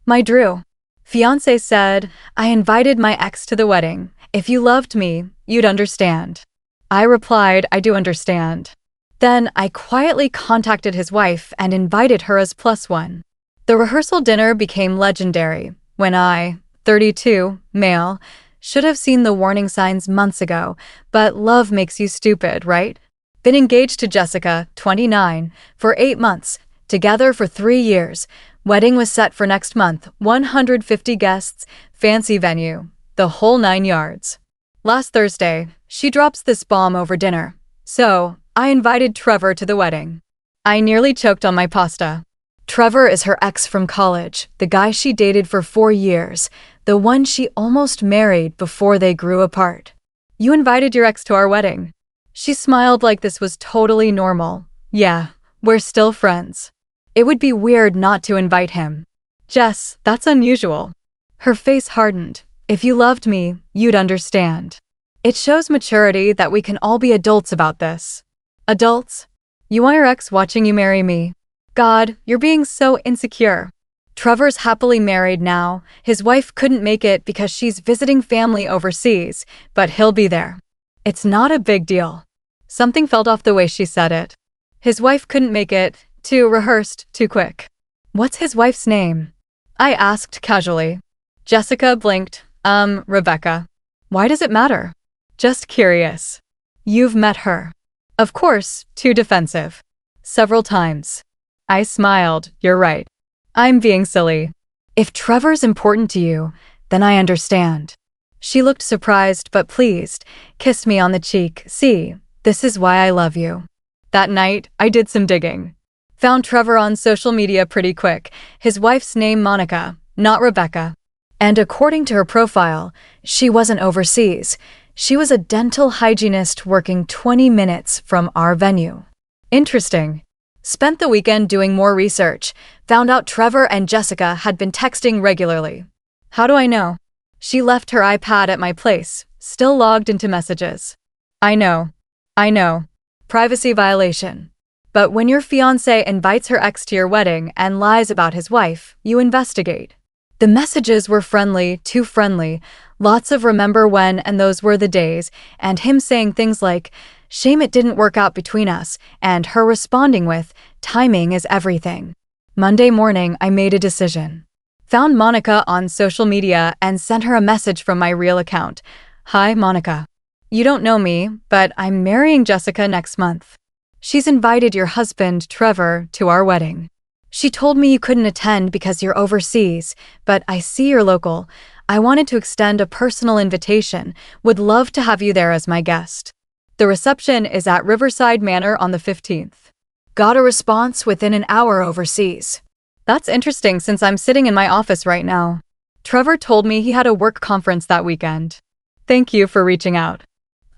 My Drew. Fiancée said, I invited my ex to the wedding. If you loved me, you'd understand. I replied, I do understand. Then I quietly contacted his wife and invited her as +1. The rehearsal dinner became legendary when I, 32, male, should have seen the warning signs months ago, but love makes you stupid, right? Been engaged to Jessica, 29, for 8 months, together for 3 years. Wedding was set for next month, 150 guests, fancy venue, the whole 9 yards. Last Thursday, she drops this bomb over dinner. So, I invited Trevor to the wedding. I nearly choked on my pasta. Trevor is her ex from college, the guy she dated for 4 years, the one she almost married before they grew apart. You invited your ex to our wedding. She smiled like this was totally normal. Yeah, we're still friends. It would be weird not to invite him. Jess, that's unusual. Her face hardened. If you loved me, you'd understand. It shows maturity that we can all be adults about this. Adults? You want your ex watching you marry me? God, you're being so insecure. Trevor's happily married now. His wife couldn't make it because she's visiting family overseas, but he'll be there. It's not a big deal. Something felt off the way she said it. His wife couldn't make it, too rehearsed, too quick. What's his wife's name? I asked casually. Jessica blinked. Rebecca. Why does it matter? Just curious. You've met her. Of course, too defensive. Several times. I smiled. You're right. I'm being silly. If Trevor's important to you, then I understand. She looked surprised but pleased, kissed me on the cheek. See, this is why I love you. That night, I did some digging. Found Trevor on social media pretty quick. His wife's name Monica, not Rebecca. And according to her profile, she wasn't overseas. She was a dental hygienist working 20 minutes from our venue. Interesting. Spent the weekend doing more research. Found out Trevor and Jessica had been texting regularly. How do I know? She left her iPad at my place, still logged into messages. I know. Privacy violation. But when your fiancé invites her ex to your wedding and lies about his wife, you investigate. The messages were friendly, too friendly, lots of remember when and those were the days, and him saying things like, shame it didn't work out between us, and her responding with, timing is everything. Monday morning, I made a decision. Found Monica on social media and sent her a message from my real account. Hi, Monica. You don't know me, but I'm marrying Jessica next month. She's invited your husband, Trevor, to our wedding. She told me you couldn't attend because you're overseas, but I see you're local. I wanted to extend a personal invitation. Would love to have you there as my guest. The reception is at Riverside Manor on the 15th. Got a response within an hour overseas. That's interesting since I'm sitting in my office right now. Trevor told me he had a work conference that weekend. Thank you for reaching out.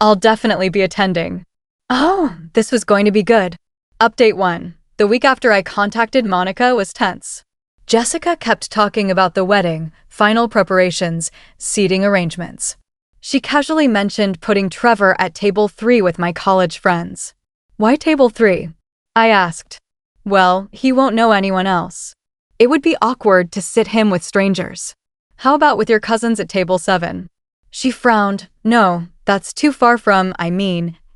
I'll definitely be attending. Oh, this was going to be good. Update 1. The week after I contacted Monica was tense. Jessica kept talking about the wedding, final preparations, seating arrangements. She casually mentioned putting Trevor at table 3 with my college friends. Why table 3? I asked. Well, he won't know anyone else. It would be awkward to sit him with strangers. How about with your cousins at table 7? She frowned. No, that's too far from,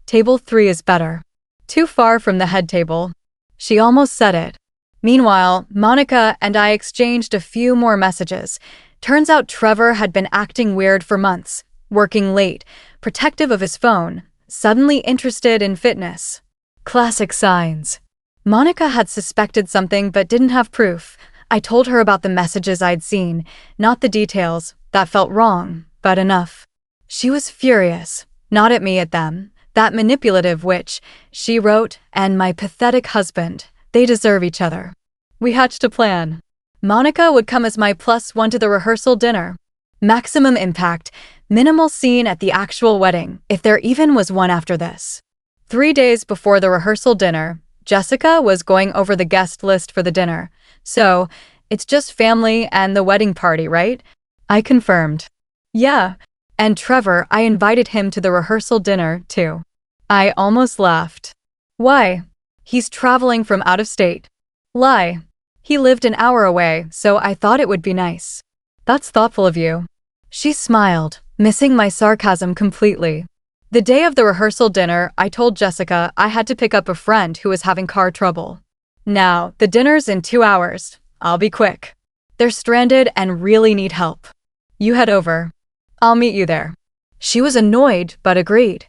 table 3 is better. Too far from the head table. She almost said it. Meanwhile, Monica and I exchanged a few more messages. Turns out Trevor had been acting weird for months, working late, protective of his phone, suddenly interested in fitness. Classic signs. Monica had suspected something but didn't have proof. I told her about the messages I'd seen, not the details. That felt wrong, but enough. She was furious, not at me, at them. That manipulative witch, she wrote, and my pathetic husband, they deserve each other. We hatched a plan. Monica would come as my +1 to the rehearsal dinner. Maximum impact, minimal scene at the actual wedding, if there even was one after this. 3 days before the rehearsal dinner, Jessica was going over the guest list for the dinner. So, it's just family and the wedding party, right? I confirmed. Yeah. And Trevor, I invited him to the rehearsal dinner, too. I almost laughed. Why? He's traveling from out of state. Lie. He lived an hour away, so I thought it would be nice. That's thoughtful of you. She smiled, missing my sarcasm completely. The day of the rehearsal dinner, I told Jessica I had to pick up a friend who was having car trouble. Now, the dinner's in 2 hours. I'll be quick. They're stranded and really need help. You head over. I'll meet you there. She was annoyed, but agreed.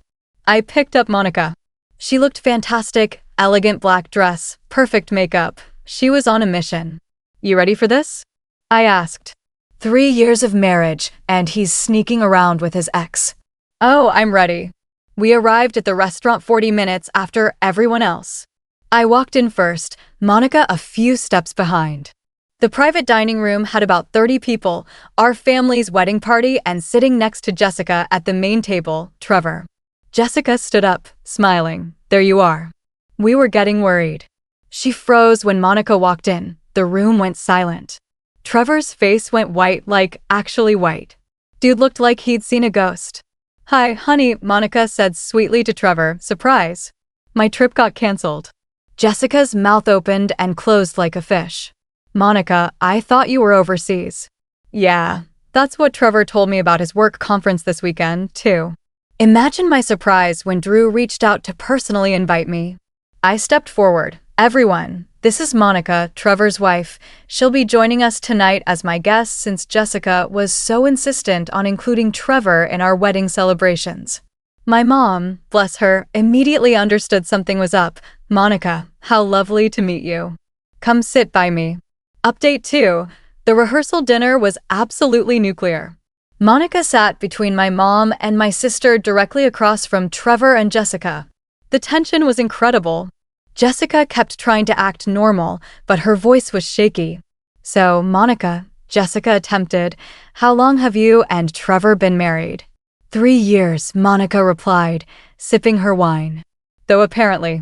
I picked up Monica. She looked fantastic, elegant black dress, perfect makeup. She was on a mission. You ready for this? I asked. 3 years of marriage, and he's sneaking around with his ex. Oh, I'm ready. We arrived at the restaurant 40 minutes after everyone else. I walked in first, Monica a few steps behind. The private dining room had about 30 people, our family's wedding party, and sitting next to Jessica at the main table, Trevor. Jessica stood up, smiling. There you are. We were getting worried. She froze when Monica walked in. The room went silent. Trevor's face went white, like actually white. Dude looked like he'd seen a ghost. Hi, honey, Monica said sweetly to Trevor, surprise. My trip got canceled. Jessica's mouth opened and closed like a fish. Monica, I thought you were overseas. Yeah, that's what Trevor told me about his work conference this weekend, too. Imagine my surprise when Drew reached out to personally invite me. I stepped forward. Everyone, this is Monica, Trevor's wife. She'll be joining us tonight as my guest since Jessica was so insistent on including Trevor in our wedding celebrations. My mom, bless her, immediately understood something was up. Monica, how lovely to meet you. Come sit by me. Update 2. The rehearsal dinner was absolutely nuclear. Monica sat between my mom and my sister directly across from Trevor and Jessica. The tension was incredible. Jessica kept trying to act normal, but her voice was shaky. So, Monica, Jessica attempted, how long have you and Trevor been married? 3 years, Monica replied, sipping her wine. Though apparently.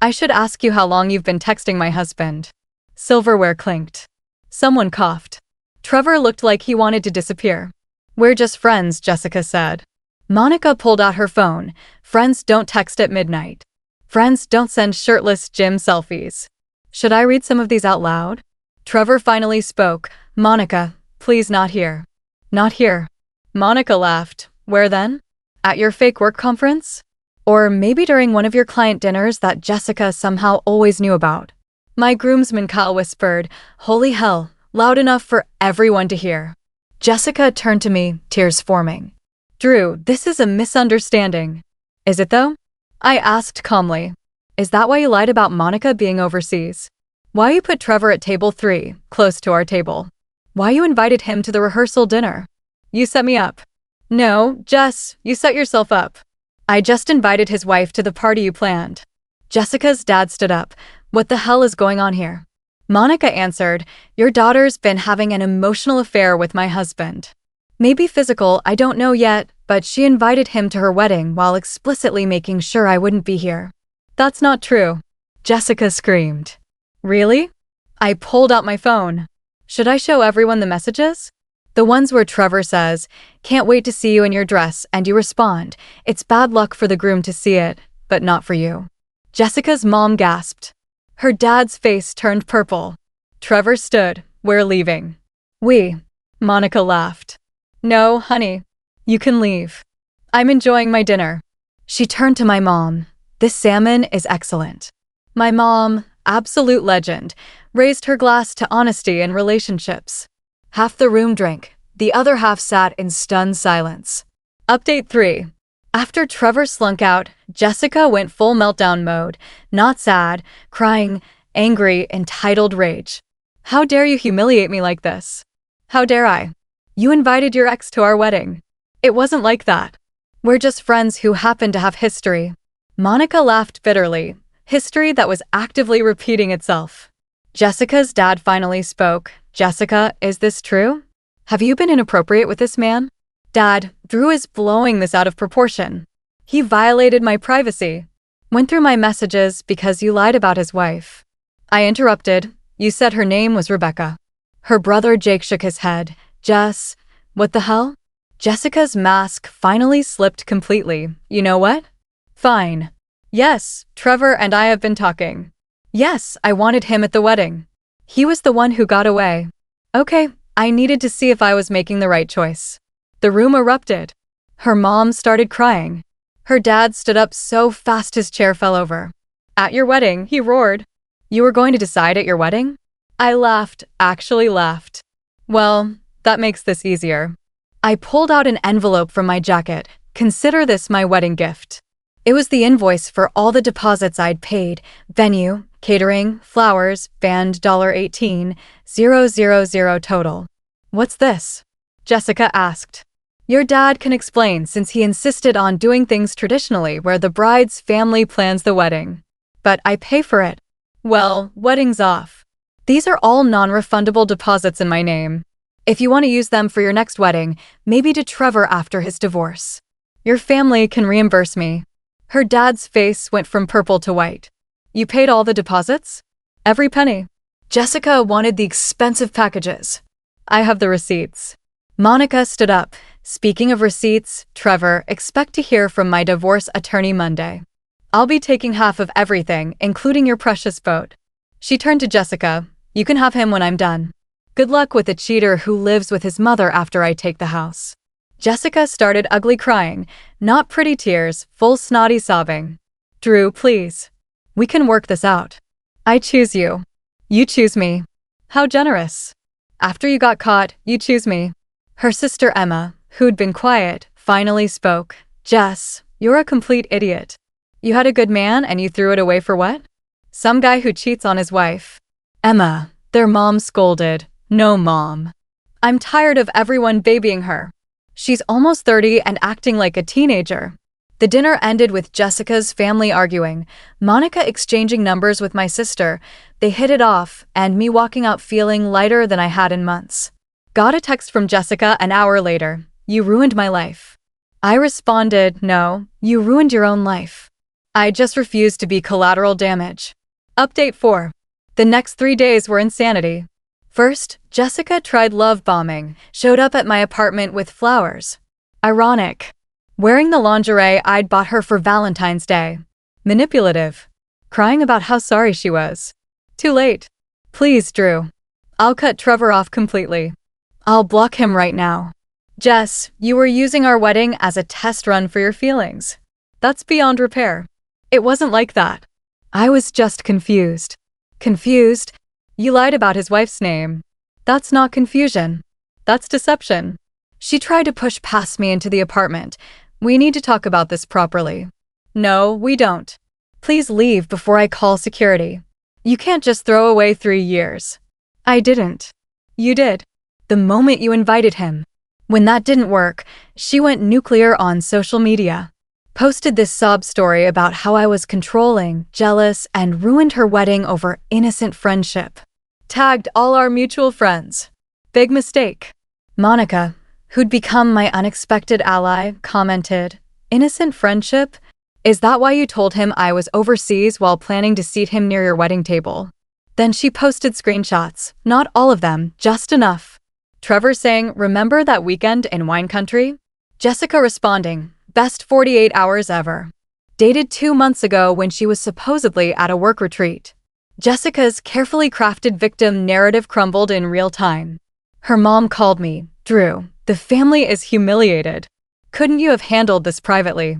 I should ask you how long you've been texting my husband. Silverware clinked. Someone coughed. Trevor looked like he wanted to disappear. We're just friends, Jessica said. Monica pulled out her phone. Friends don't text at midnight. Friends don't send shirtless gym selfies. Should I read some of these out loud? Trevor finally spoke. Monica, please not here. Not here. Monica laughed. Where then? At your fake work conference? Or maybe during one of your client dinners that Jessica somehow always knew about. My groomsman Kyle whispered, holy hell, loud enough for everyone to hear. Jessica turned to me, tears forming. Drew, this is a misunderstanding. Is it though? I asked calmly. Is that why you lied about Monica being overseas? Why you put Trevor at table 3, close to our table? Why you invited him to the rehearsal dinner? You set me up. No, Jess, you set yourself up. I just invited his wife to the party you planned. Jessica's dad stood up. What the hell is going on here? Monica answered, your daughter's been having an emotional affair with my husband. Maybe physical, I don't know yet, but she invited him to her wedding while explicitly making sure I wouldn't be here. That's not true. Jessica screamed. Really? I pulled out my phone. Should I show everyone the messages? The ones where Trevor says, can't wait to see you in your dress, and you respond, it's bad luck for the groom to see it, but not for you. Jessica's mom gasped. Her dad's face turned purple. Trevor stood, we're leaving. We. Monica laughed. No, honey. You can leave. I'm enjoying my dinner. She turned to my mom. This salmon is excellent. My mom, absolute legend, raised her glass to honesty in relationships. Half the room drank. The other half sat in stunned silence. Update 3. After Trevor slunk out, Jessica went full meltdown mode, not sad, crying, angry, entitled rage. How dare you humiliate me like this? How dare I? You invited your ex to our wedding. It wasn't like that. We're just friends who happen to have history. Monica laughed bitterly, history that was actively repeating itself. Jessica's dad finally spoke. Jessica, is this true? Have you been inappropriate with this man? Dad, Drew is blowing this out of proportion. He violated my privacy. Went through my messages because you lied about his wife. I interrupted. You said her name was Rebecca. Her brother Jake shook his head. Jess, what the hell? Jessica's mask finally slipped completely. You know what? Fine. Yes, Trevor and I have been talking. Yes, I wanted him at the wedding. He was the one who got away. Okay, I needed to see if I was making the right choice. The room erupted. Her mom started crying. Her dad stood up so fast his chair fell over. At your wedding, he roared. You were going to decide at your wedding? I laughed, actually laughed. Well, that makes this easier. I pulled out an envelope from my jacket. Consider this my wedding gift. It was the invoice for all the deposits I'd paid: venue, catering, flowers, band $18,000 total. What's this? Jessica asked. Your dad can explain since he insisted on doing things traditionally where the bride's family plans the wedding. But I pay for it. Well, wedding's off. These are all non-refundable deposits in my name. If you want to use them for your next wedding, maybe to Trevor after his divorce. Your family can reimburse me. Her dad's face went from purple to white. You paid all the deposits? Every penny. Jessica wanted the expensive packages. I have the receipts. Monica stood up. Speaking of receipts, Trevor, expect to hear from my divorce attorney Monday. I'll be taking half of everything, including your precious boat. She turned to Jessica. You can have him when I'm done. Good luck with a cheater who lives with his mother after I take the house. Jessica started ugly crying, not pretty tears, full snotty sobbing. Drew, please. We can work this out. I choose you. You choose me. How generous. After you got caught, you choose me. Her sister Emma, who'd been quiet, finally spoke. Jess, you're a complete idiot. You had a good man and you threw it away for what? Some guy who cheats on his wife. Emma, their mom scolded. No, Mom. I'm tired of everyone babying her. She's almost 30 and acting like a teenager. The dinner ended with Jessica's family arguing, Monica exchanging numbers with my sister. They hit it off, and me walking out feeling lighter than I had in months. Got a text from Jessica an hour later. You ruined my life. I responded, no, you ruined your own life. I just refused to be collateral damage. Update 4. The next 3 days were insanity. First, Jessica tried love bombing, showed up at my apartment with flowers. Ironic. Wearing the lingerie I'd bought her for Valentine's Day. Manipulative. Crying about how sorry she was. Too late. Please, Drew. I'll cut Trevor off completely. I'll block him right now. Jess, you were using our wedding as a test run for your feelings. That's beyond repair. It wasn't like that. I was just confused. Confused? You lied about his wife's name. That's not confusion. That's deception. She tried to push past me into the apartment. We need to talk about this properly. No, we don't. Please leave before I call security. You can't just throw away 3 years. I didn't. You did. The moment you invited him. When that didn't work, she went nuclear on social media. Posted this sob story about how I was controlling, jealous, and ruined her wedding over innocent friendship. Tagged all our mutual friends. Big mistake. Monica, who'd become my unexpected ally, commented, innocent friendship? Is that why you told him I was overseas while planning to seat him near your wedding table? Then she posted screenshots, not all of them, just enough. Trevor saying, remember that weekend in wine country? Jessica responding, best 48 hours ever. Dated 2 months ago when she was supposedly at a work retreat. Jessica's carefully crafted victim narrative crumbled in real time. Her mom called me, Drew, the family is humiliated. Couldn't you have handled this privately?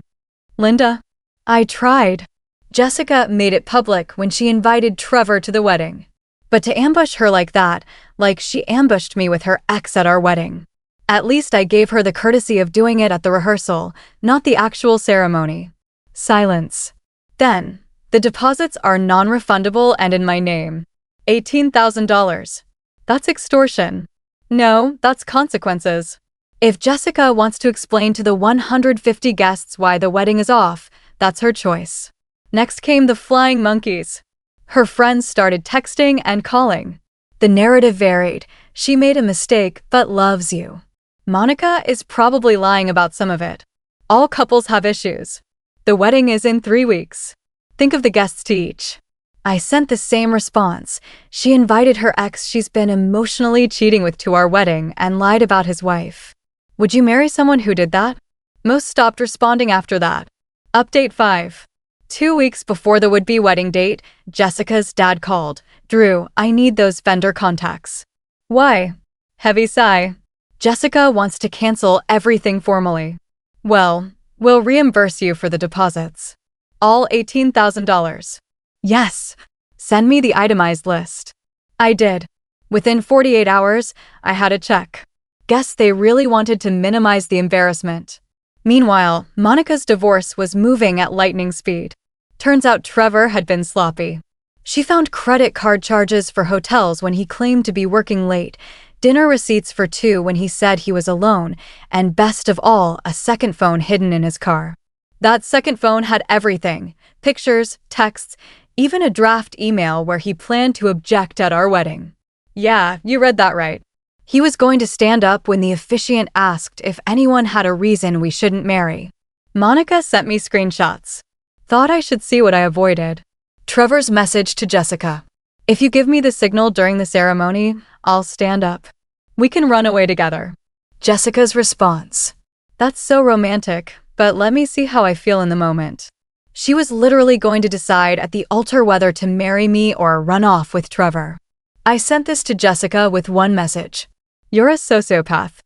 Linda? I tried. Jessica made it public when she invited Trevor to the wedding. But to ambush her like that, like she ambushed me with her ex at our wedding. At least I gave her the courtesy of doing it at the rehearsal, not the actual ceremony. Silence. Then, the deposits are non-refundable and in my name. $18,000. That's extortion. No, that's consequences. If Jessica wants to explain to the 150 guests why the wedding is off, that's her choice. Next came the flying monkeys. Her friends started texting and calling. The narrative varied. She made a mistake but loves you. Monica is probably lying about some of it. All couples have issues. The wedding is in 3 weeks. Think of the guests to each. I sent the same response. She invited her ex she's been emotionally cheating with to our wedding and lied about his wife. Would you marry someone who did that? Most stopped responding after that. Update 5. 2 weeks before the would-be wedding date, Jessica's dad called. "Drew, I need those vendor contacts." "Why?" Heavy sigh. "Jessica wants to cancel everything formally." "Well, we'll reimburse you for the deposits. All $18,000. "Yes. Send me the itemized list." I did. Within 48 hours, I had a check. Guess they really wanted to minimize the embarrassment. Meanwhile, Monica's divorce was moving at lightning speed. Turns out Trevor had been sloppy. She found credit card charges for hotels when he claimed to be working late, dinner receipts for two when he said he was alone, and best of all, a second phone hidden in his car. That second phone had everything: pictures, texts, even a draft email where he planned to object at our wedding. Yeah, you read that right. He was going to stand up when the officiant asked if anyone had a reason we shouldn't marry. Monica sent me screenshots. Thought I should see what I avoided. Trevor's message to Jessica: "If you give me the signal during the ceremony, I'll stand up. We can run away together." Jessica's response: "That's so romantic, but let me see how I feel in the moment." She was literally going to decide at the altar whether to marry me or run off with Trevor. I sent this to Jessica with one message: "You're a sociopath."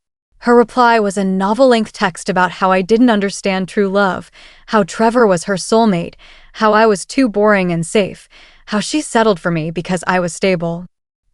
Her reply was a novel-length text about how I didn't understand true love, how Trevor was her soulmate, how I was too boring and safe, how she settled for me because I was stable.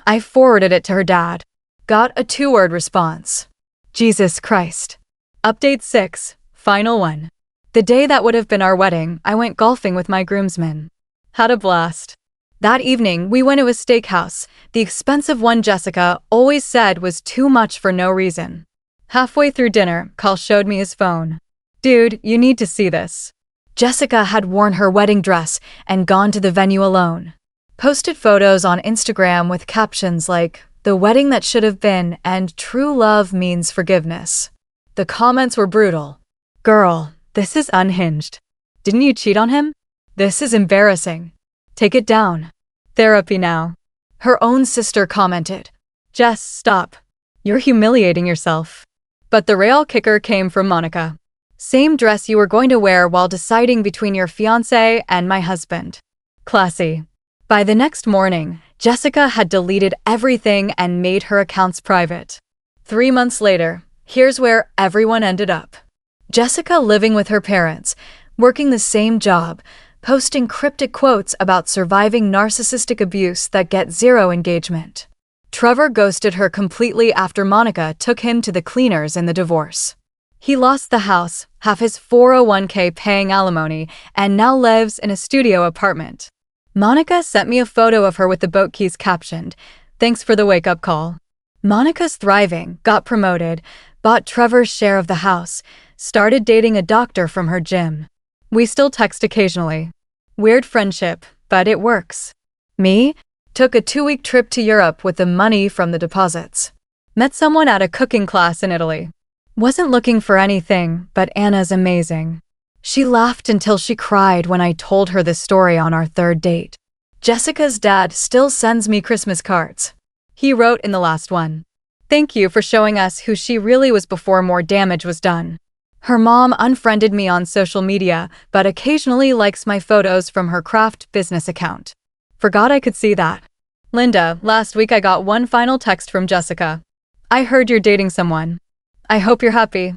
I forwarded it to her dad. Got a 2-word response: "Jesus Christ." Update 6, final one. The day that would have been our wedding, I went golfing with my groomsmen. Had a blast. That evening, we went to a steakhouse, the expensive one Jessica always said was too much for no reason. Halfway through dinner, Carl showed me his phone. "Dude, you need to see this." Jessica had worn her wedding dress and gone to the venue alone. Posted photos on Instagram with captions like, "The wedding that should have been," and "True love means forgiveness." The comments were brutal. "Girl, this is unhinged. Didn't you cheat on him? This is embarrassing. Take it down. Therapy now." Her own sister commented, "Jess, stop. You're humiliating yourself." But the real kicker came from Monica. "Same dress you were going to wear while deciding between your fiancé and my husband." Classy. By the next morning, Jessica had deleted everything and made her accounts private. 3 months later, here's where everyone ended up. Jessica living with her parents, working the same job, posting cryptic quotes about surviving narcissistic abuse that get zero engagement. Trevor ghosted her completely after Monica took him to the cleaners in the divorce. He lost the house, half his 401k paying alimony, and now lives in a studio apartment. Monica sent me a photo of her with the boat keys captioned, "Thanks for the wake-up call." Monica's thriving, got promoted, bought Trevor's share of the house, started dating a doctor from her gym. We still text occasionally. Weird friendship, but it works. Me? Took a 2-week trip to Europe with the money from the deposits. Met someone at a cooking class in Italy. Wasn't looking for anything, but Anna's amazing. She laughed until she cried when I told her the story on our 3rd date. Jessica's dad still sends me Christmas cards. He wrote in the last one, "Thank you for showing us who she really was before more damage was done." Her mom unfriended me on social media, but occasionally likes my photos from her craft business account. Forgot I could see that. Linda, last week I got one final text from Jessica. "I heard you're dating someone. I hope you're happy."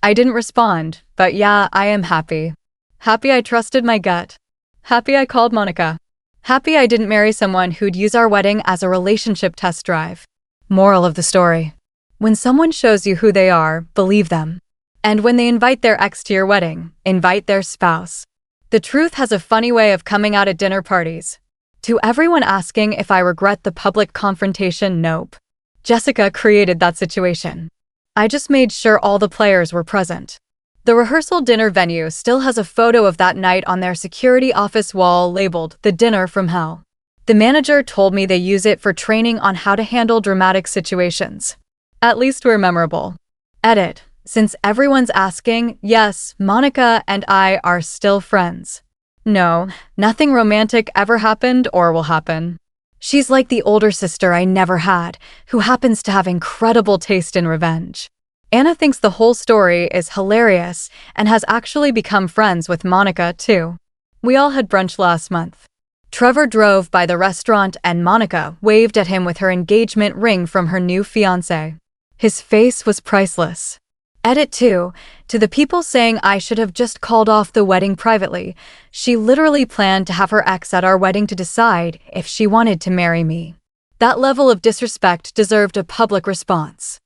I didn't respond, but yeah, I am happy. Happy I trusted my gut. Happy I called Monica. Happy I didn't marry someone who'd use our wedding as a relationship test drive. Moral of the story: when someone shows you who they are, believe them. And when they invite their ex to your wedding, invite their spouse. The truth has a funny way of coming out at dinner parties. To everyone asking if I regret the public confrontation, nope. Jessica created that situation. I just made sure all the players were present. The rehearsal dinner venue still has a photo of that night on their security office wall labeled "The Dinner from Hell." The manager told me they use it for training on how to handle dramatic situations. At least we're memorable. Edit. Since everyone's asking, yes, Monica and I are still friends. No, nothing romantic ever happened or will happen. She's like the older sister I never had, who happens to have incredible taste in revenge. Anna thinks the whole story is hilarious and has actually become friends with Monica, too. We all had brunch last month. Trevor drove by the restaurant and Monica waved at him with her engagement ring from her new fiancé. His face was priceless. Edit 2. To the people saying I should have just called off the wedding privately, she literally planned to have her ex at our wedding to decide if she wanted to marry me. That level of disrespect deserved a public response.